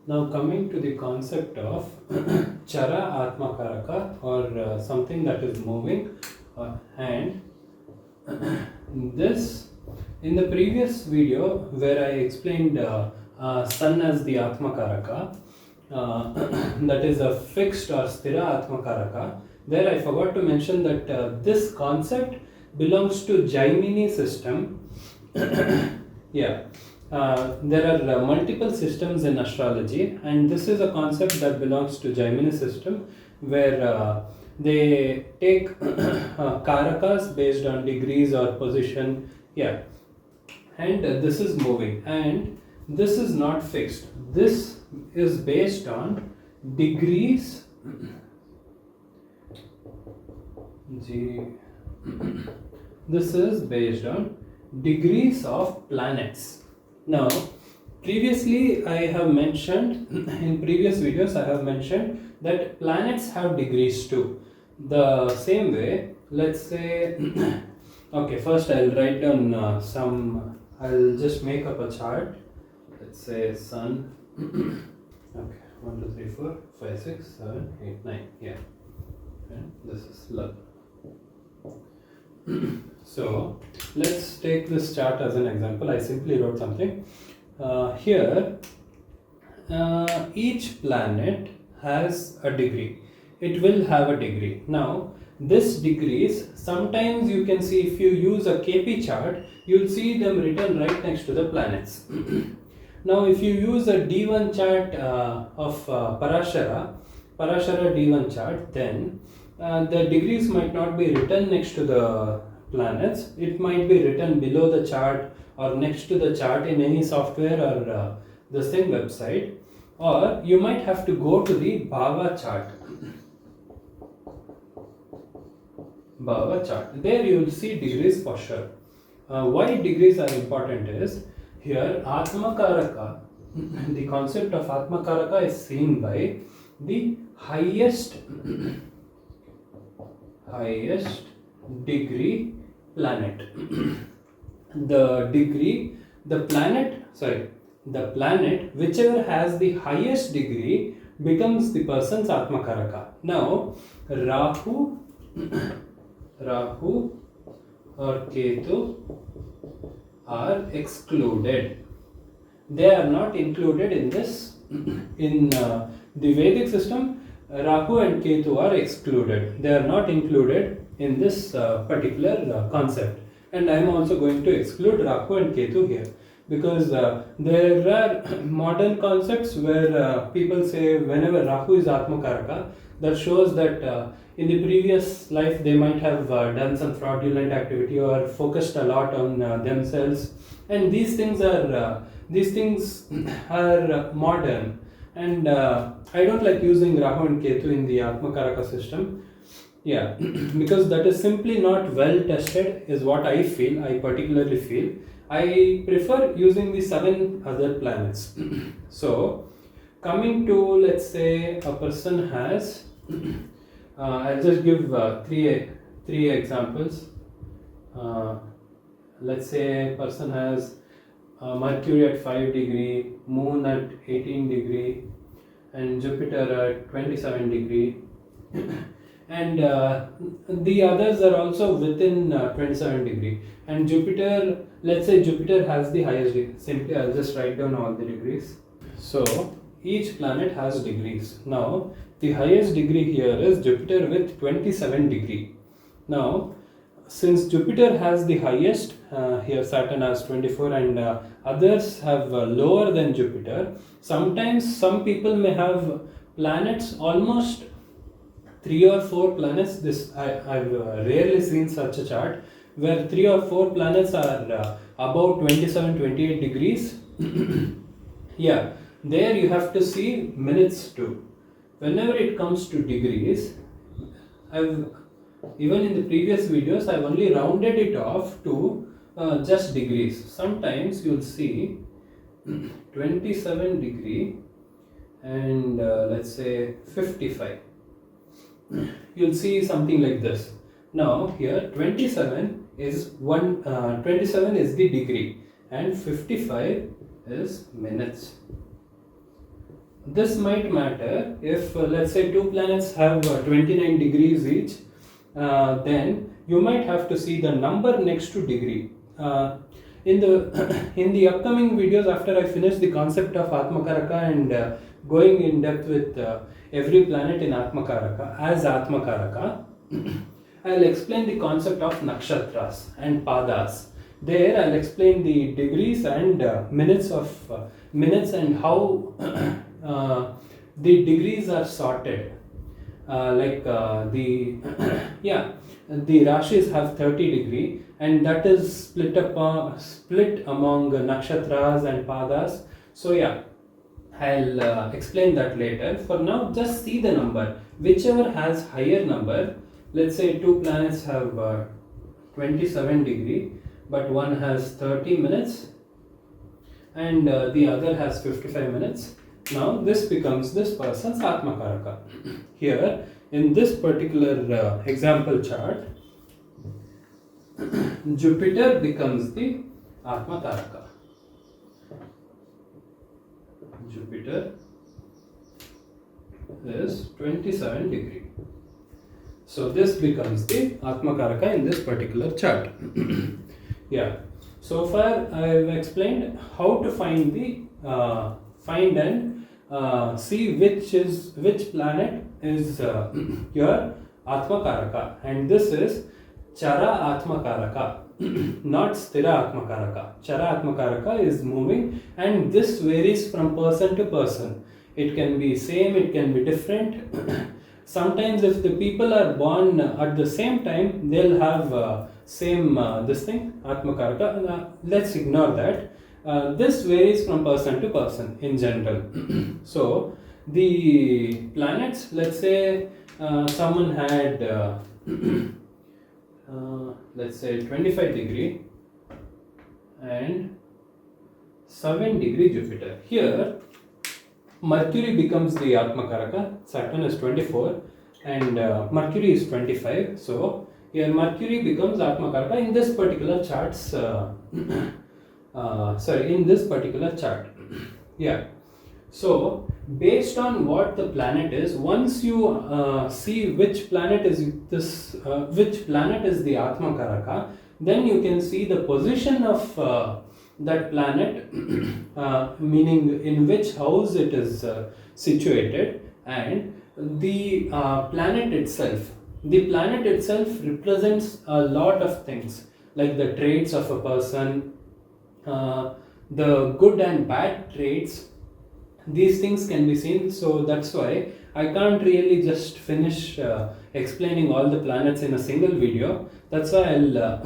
Now coming to the concept of Chara Atmakaraka, or something that is moving, and this, in the previous video where I explained Sun as the Atmakaraka, that is a fixed or Sthira Atmakaraka, there I forgot to mention that this concept belongs to Jaimini system. Yeah. There are multiple systems in astrology, and this is a concept that belongs to Jaimini system, where they take karakas based on degrees or position. Yeah, and this is moving, and this is not fixed. This is based on degrees. This is based on degrees of planets. Now, previously I have mentioned, in previous videos I have mentioned that planets have degrees too. The same way, let's say, okay, first I'll write down I'll just make up a chart. Let's say Sun, okay, 1, 2, 3, 4, 5, 6, 7, 8, 9, yeah, and this is love. So let's take this chart as an example. I simply wrote something here. Each planet has a degree. It will have a degree. Now this degrees, sometimes you can see, if you use a KP chart, you'll see them written right next to the planets. Now if you use a D1 chart of Parashara D1 chart, then the degrees might not be written next to the planets. It might be written below the chart or next to the chart in any software or the same website, or you might have to go to the Bhava chart. Bhava chart. There you will see degrees for sure. Why degrees are important is, here Atmakaraka, the concept of Atmakaraka is seen by the highest degree planet. The planet whichever has the highest degree becomes the person's Atmakaraka. Now Rahu or Ketu are excluded. They are not included in this. In the Vedic system, Rahu and Ketu are excluded. They are not included in this particular concept. And I am also going to exclude Rahu and Ketu here, because there are modern concepts where people say whenever Rahu is Atmakaraka, that shows that in the previous life they might have done some fraudulent activity or focused a lot on themselves, and these things are modern, and I don't like using Rahu and Ketu in the Atmakaraka system. Yeah, because that is simply not well tested, is what I feel. I particularly feel I prefer using the 7 other planets. So coming to, let's say a person has I'll just give three examples. Let's say a person has Mercury at 5 degree, Moon at 18 degree, and Jupiter at 27 degree. And the others are also within 27 degree. And Jupiter, let's say Jupiter has the highest degree. Simply I'll just write down all the degrees. So each planet has degrees. Now the highest degree here is Jupiter with 27 degree. Now since Jupiter has the highest, here Saturn has 24, and others have lower than Jupiter. Sometimes some people may have planets almost 3 or 4 planets. I've rarely seen such a chart where 3 or 4 planets are about 27-28 degrees. Yeah, there you have to see minutes too. Whenever it comes to degrees, even in the previous videos I've only rounded it off to just degrees. Sometimes you'll see 27 degree and let's say 55. You'll see something like this. Now here 27 is 27 is the degree and 55 is minutes. this might matter if let's say two planets have 29 degrees each, then you might have to see the number next to degree. In the in the upcoming videos, after I finish the concept of Atmakaraka and going in depth with every planet in Atmakaraka as Atmakaraka, I'll explain the concept of nakshatras and padas. There I'll explain the degrees and minutes and how the degrees are sorted. The yeah, the rashis have 30 degree, and that is split among nakshatras and padas. So yeah, I'll explain that later. For now, just see the number. Whichever has higher number, let's say two planets have 27 degree, but one has 30 minutes and the other has 55 minutes. Now this becomes this person's Atmakaraka. Here in this particular example chart, Jupiter becomes the Atmakaraka. Jupiter is 27 degree. So this becomes the Atmakaraka in this particular chart. Yeah. So far I have explained how to find the find and see which planet is your Atmakaraka, and this is Chara Atmakaraka, not Sthira Atmakaraka. Chara Atmakaraka is moving, and this varies from person to person. It can be same, it can be different. Sometimes if the people are born at the same time, they'll have same this thing, Atmakaraka. Let's ignore that. This varies from person to person in general. So the planets, let's say someone had let's say 25 degree and 7 degree Jupiter. Here Mercury becomes the Atmakaraka, Saturn is 24 and Mercury is 25. So here Mercury becomes Atmakaraka in this particular charts. In this particular chart. Yeah. So based on what the planet is, once you see which planet is the Atmakaraka, then you can see the position of that planet, meaning in which house it is situated, and the planet itself. The planet itself represents a lot of things, like the traits of a person, the good and bad traits. These things can be seen. So that's why I can't really just finish explaining all the planets in a single video. That's why I'll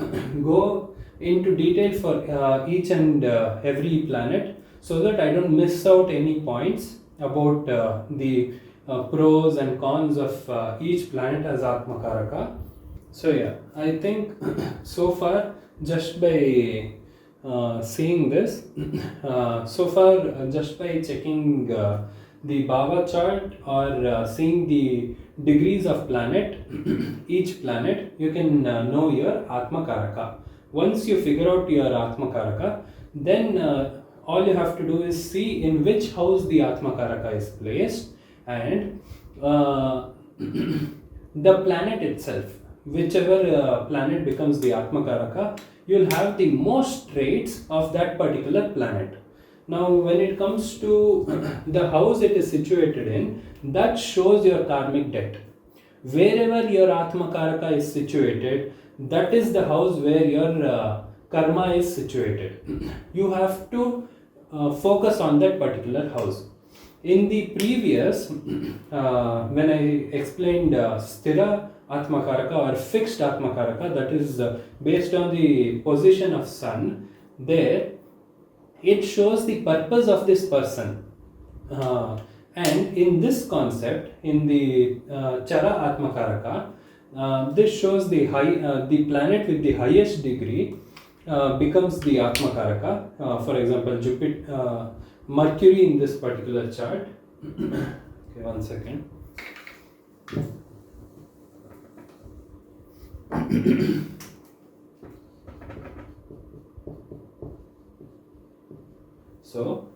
go into detail for each and every planet, so that I don't miss out any points about the pros and cons of each planet as Atmakaraka. So yeah, I think so far, just by seeing this, just by checking the Bhava chart or seeing the degrees of planet, each planet, you can know your Atmakaraka. Once you figure out your Atmakaraka, then all you have to do is see in which house the Atmakaraka is placed, and the planet itself, whichever planet becomes the Atmakaraka, you'll have the most traits of that particular planet. Now when it comes to the house it is situated in, that shows your karmic debt. Wherever your Atmakaraka is situated, that is the house where your karma is situated. You have to focus on that particular house. In the previous, when I explained Sthira Atmakaraka or fixed Atmakaraka, that is based on the position of sun, there it shows the purpose of this person. And in this concept, in the Chara Atmakaraka, this shows the planet with the highest degree becomes the Atmakaraka. For example, Jupiter, Mercury in this particular chart. Okay, one second. So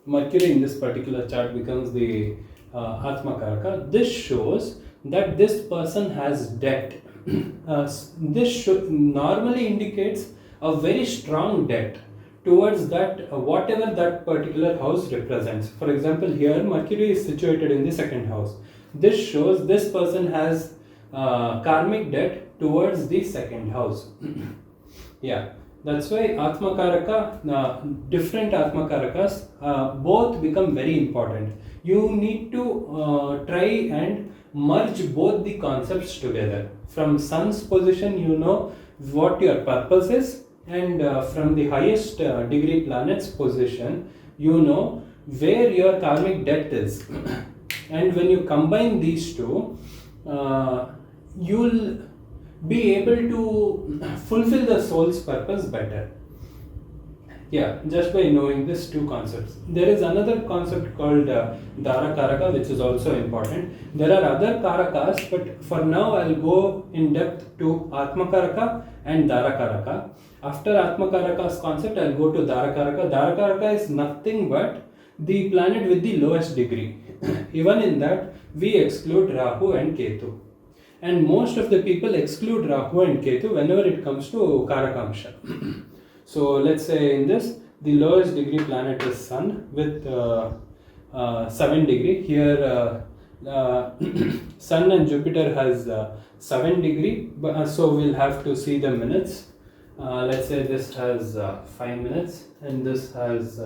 Mercury in this particular chart becomes the Atmakaraka, this shows that this person has debt. This normally indicates a very strong debt towards that whatever that particular house represents. For example, here Mercury is situated in the second house. This shows this person has karmic debt towards the second house. Yeah, that's why Atmakaraka, different Atmakarakas, both become very important. You need to try and merge both the concepts together. From Sun's position, you know what your purpose is, and from the highest degree planet's position, you know where your karmic debt is. And when you combine these two, you'll be able to fulfill the soul's purpose better. Yeah, just by knowing these two concepts. There is another concept called Dara Karaka, which is also important. There are other Karakas, but for now I'll go in depth to Atmakaraka and Dara Karaka. After Atmakaraka's concept, I'll go to Dara Karaka. Dara Karaka is nothing but the planet with the lowest degree. Even in that, we exclude Rahu and Ketu. And most of the people exclude Rahu and Ketu whenever it comes to Karakamsha. So let's say in this, the lowest degree planet is Sun with 7 degree. Here Sun and Jupiter has 7 degree, so we'll have to see the minutes. Let's say this has 5 minutes and this has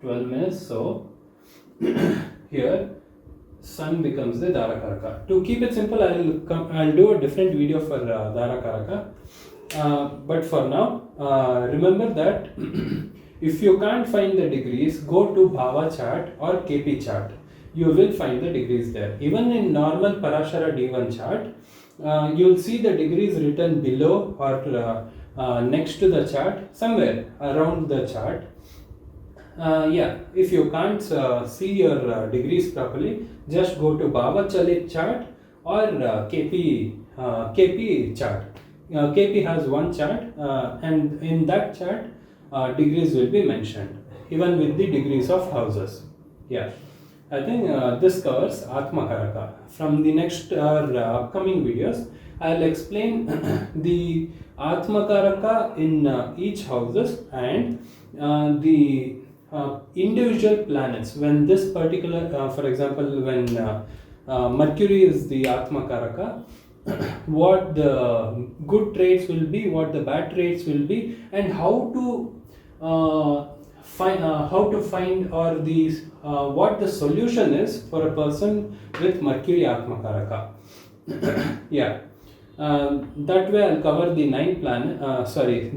12 minutes. So here Sun becomes the Dara Karaka. To keep it simple, I'll do a different video for Dara Karaka. But for now, remember that if you can't find the degrees, go to Bhava chart or KP chart. You will find the degrees there. Even in normal Parashara D1 chart, you'll see the degrees written below or next to the chart, somewhere around the chart. Yeah, if you can't see your degrees properly, just go to Bhava Chalit chart or KP chart. KP has one chart, and in that chart, degrees will be mentioned, even with the degrees of houses. Yeah, I think this covers Atmakaraka. From the next upcoming videos, I'll explain the Atmakaraka in each houses and the individual planets. When this particular, for example, when Mercury is the Atmakaraka, what the good traits will be, what the bad traits will be, and how to find or these what the solution is for a person with Mercury Atmakaraka. Yeah, that way I'll cover the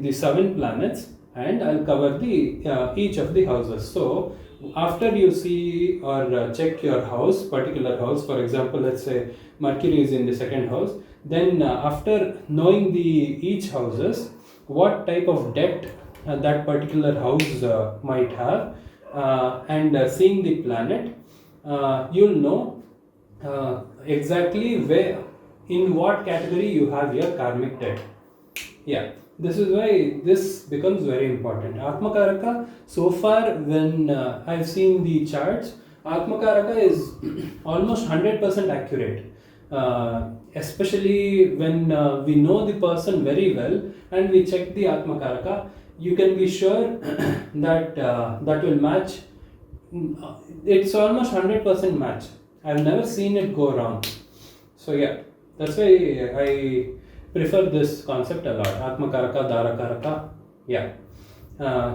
the 7 planets, and I'll cover the each of the houses. So after you see or check your house, particular house, for example, let's say Mercury is in the second house, then after knowing the each houses, what type of debt that particular house might have, and seeing the planet, you'll know exactly where, in what category you have your karmic debt. Yeah, this is why this becomes very important. Atmakaraka, so far when I've seen the charts, Atmakaraka is almost 100% accurate. Especially when we know the person very well and we check the Atmakaraka, you can be sure that that will match. It's almost 100% match. I've never seen it go wrong. So yeah, that's why I prefer this concept a lot. Atmakaraka, Dara Karaka. Yeah.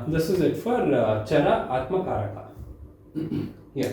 This is it for Chara Atmakaraka. Yeah.